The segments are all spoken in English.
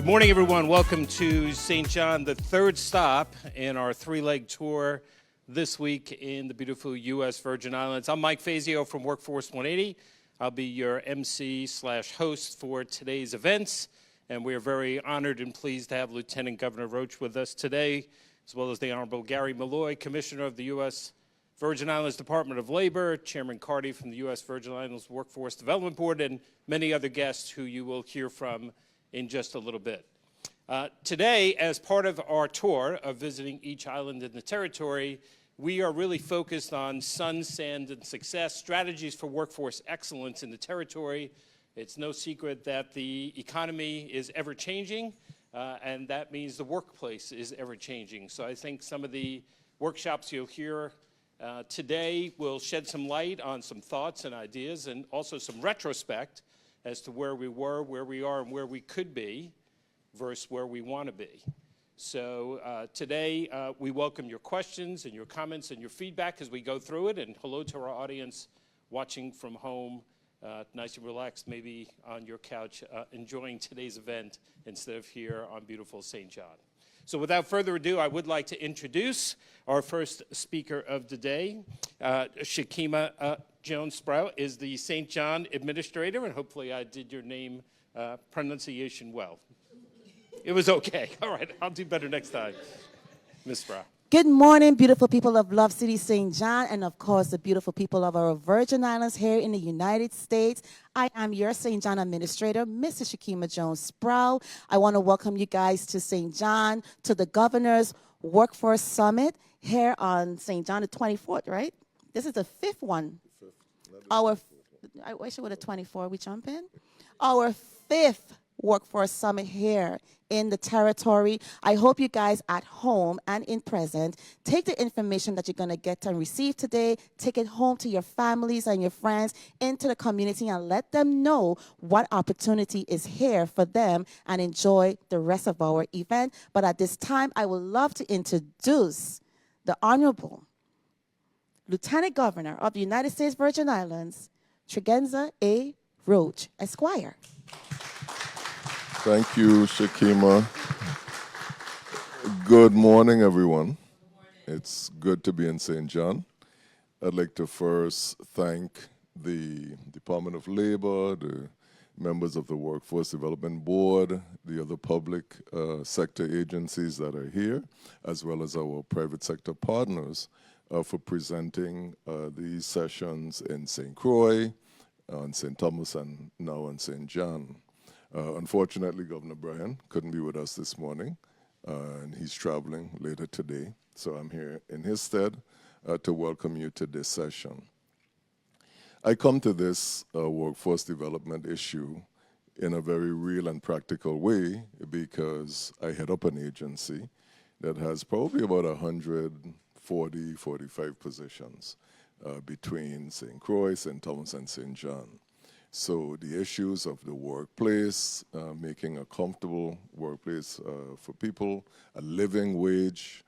Good morning, everyone. Welcome to St. John, the third stop in our three-leg tour this week in the beautiful U.S. Virgin Islands. I'm Mike Fazio from Workforce 180. I'll be your MC/host for today's events, and we are very honored and pleased to have Lieutenant Governor Roach with us today, as well as the Honorable Gary Malloy, Commissioner of the U.S. Virgin Islands Department of Labor, Chairman Carty from the U.S. Virgin Islands Workforce Development Board, and many other guests who you will hear from in just a little bit. Today, as part of our tour of visiting each island in the territory, we are really focused on sun, sand, and success, strategies for workforce excellence in the territory. It's no secret that the economy is ever-changing, and that means the workplace is ever-changing. So I think some of the workshops you'll hear today will shed some light on some thoughts and ideas, and also some retrospect as to where we were, where we are, and where we could be versus where we want to be. So today we welcome your questions and your comments and your feedback as we go through it, and hello to our audience watching from home, nice and relaxed, maybe on your couch, enjoying today's event instead of here on beautiful St. John. So without further ado, I would like to introduce our first speaker of the day. Shakima Jones-Sprout is the St. John Administrator, and hopefully I did your name pronunciation well. It was okay. All right, I'll do better next time. Ms. Sprout. Good morning, beautiful people of Love City, St. John, and of course, the beautiful people of our Virgin Islands here in the United States. I am your St. John Administrator, Mrs. Shakima Jones-Sprout. I want to welcome you guys to St. John, to the Governor's Workforce Summit here on St. John the 24th, right? This is the fifth one. I wish it would have 24. We jump in? Our fifth Workforce Summit here in the territory. I hope you guys at home and in present take the information that you're going to get and receive today, take it home to your families and your friends, into the community, and let them know what opportunity is here for them and enjoy the rest of our event. But at this time, I would love to introduce the Honorable Lieutenant Governor of the United States Virgin Islands, Tregenza A. Roach, Esquire. Thank you, Shakima. Good morning, everyone. It's good to be in St. John. I'd like to first thank the Department of Labor, the members of the Workforce Development Board, the other public sector agencies that are here, as well as our private sector partners for presenting these sessions in St. Croix, on St. Thomas, and now on St. John. Unfortunately, Governor Bryan couldn't be with us this morning, and he's traveling later today. So I'm here in his stead to welcome you to this session. I come to this workforce development issue in a very real and practical way because I head up an agency that has probably about 140, 45 positions between St. Croix, St. Thomas, and St. John. So the issues of the workplace, making a comfortable workplace for people, a living wage,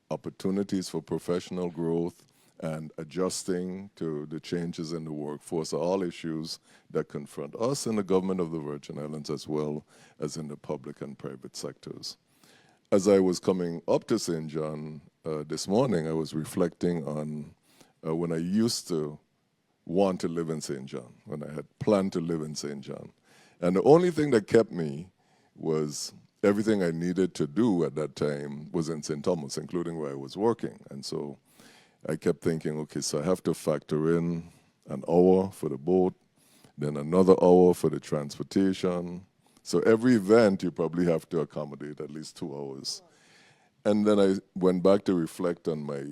opportunities for professional growth, and adjusting to the changes in the workforce are all issues that confront us in the government of the Virgin Islands as well as in the public and private sectors. As I was coming up to St. John this morning, I was reflecting on when I used to want to live in St. John, when I had planned to live in St. John. And the only thing that kept me was everything I needed to do at that time was in St. Thomas, including where I was working. And so I kept thinking, okay, so I have to factor in an hour for the boat, then another hour for the transportation. So every event, you probably have to accommodate at least 2 hours. And then I went back to reflect on my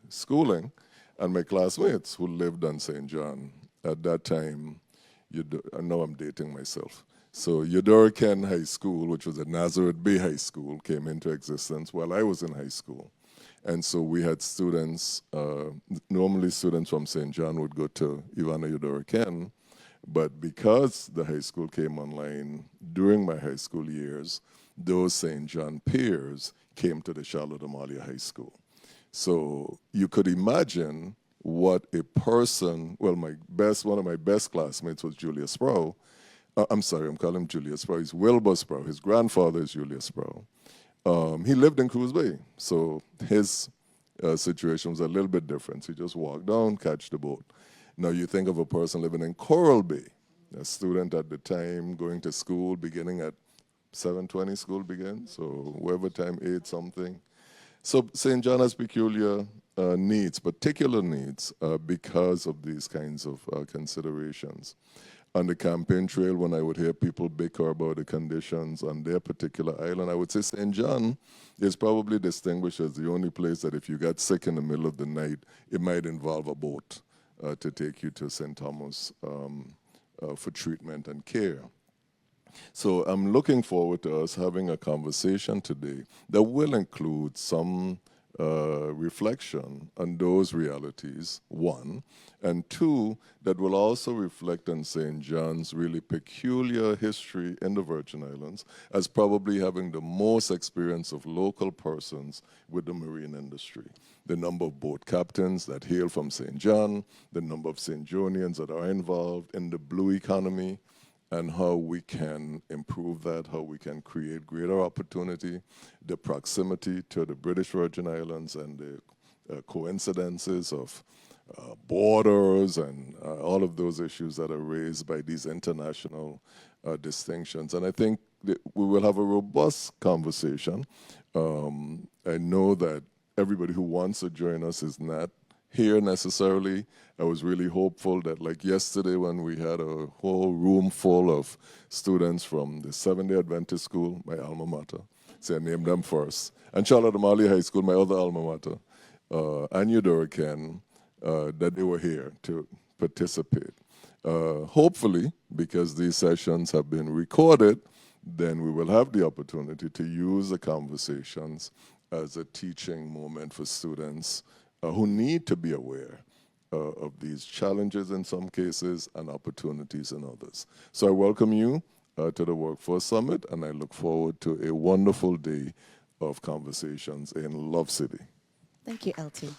schooling and my classmates who lived on St. John. At that time, I know I'm dating myself. So Eudora Ken High School, which was a Nazareth Bay High School, came into existence while I was in high school. And so we had students, normally students from St. John would go to Ivana Eudora Ken, but because the high school came online during my high school years, those St. John peers came to the Charlotte Amalia High School. So you could imagine what a person, well, one of my best classmates was Julia Sproul, I'm sorry, I'm calling him Julius Sproul. He's Wilbur Sproul. His grandfather is Julius Sproul. He lived in Cruz Bay, so his situation was a little bit different. He just walked down, catch the boat. Now you think of a person living in Coral Bay, a student at the time going to school, beginning at 7:20 school begins, so whatever time, 8 something. So St. John has peculiar needs, particular needs, because of these kinds of considerations. On the campaign trail, when I would hear people bicker about the conditions on their particular island, I would say St. John is probably distinguished as the only place that if you got sick in the middle of the night, it might involve a boat to take you to St. Thomas for treatment and care. So I'm looking forward to us having a conversation today that will include some reflection on those realities, one, and two, that will also reflect on St. John's really peculiar history in the Virgin Islands as probably having the most experience of local persons with the marine industry. The number of boat captains that hail from St. John, the number of St. Johnians that are involved in the blue economy, and how we can improve that, how we can create greater opportunity, the proximity to the British Virgin Islands and the coincidences of borders and all of those issues that are raised by these international distinctions. And I think that we will have a robust conversation. I know that everybody who wants to join us is not here necessarily. I was really hopeful that, like yesterday when we had a whole room full of students from the Seventh-day Adventist School, my alma mater, so I named them first, and Charlotte Amalie High School, my other alma mater, and Eudora-Ken, that they were here to participate. Hopefully, because these sessions have been recorded, then we will have the opportunity to use the conversations as a teaching moment for students who need to be aware of these challenges in some cases and opportunities in others. So I welcome you to the Workforce Summit, and I look forward to a wonderful day of conversations in Love City. Thank you, LT.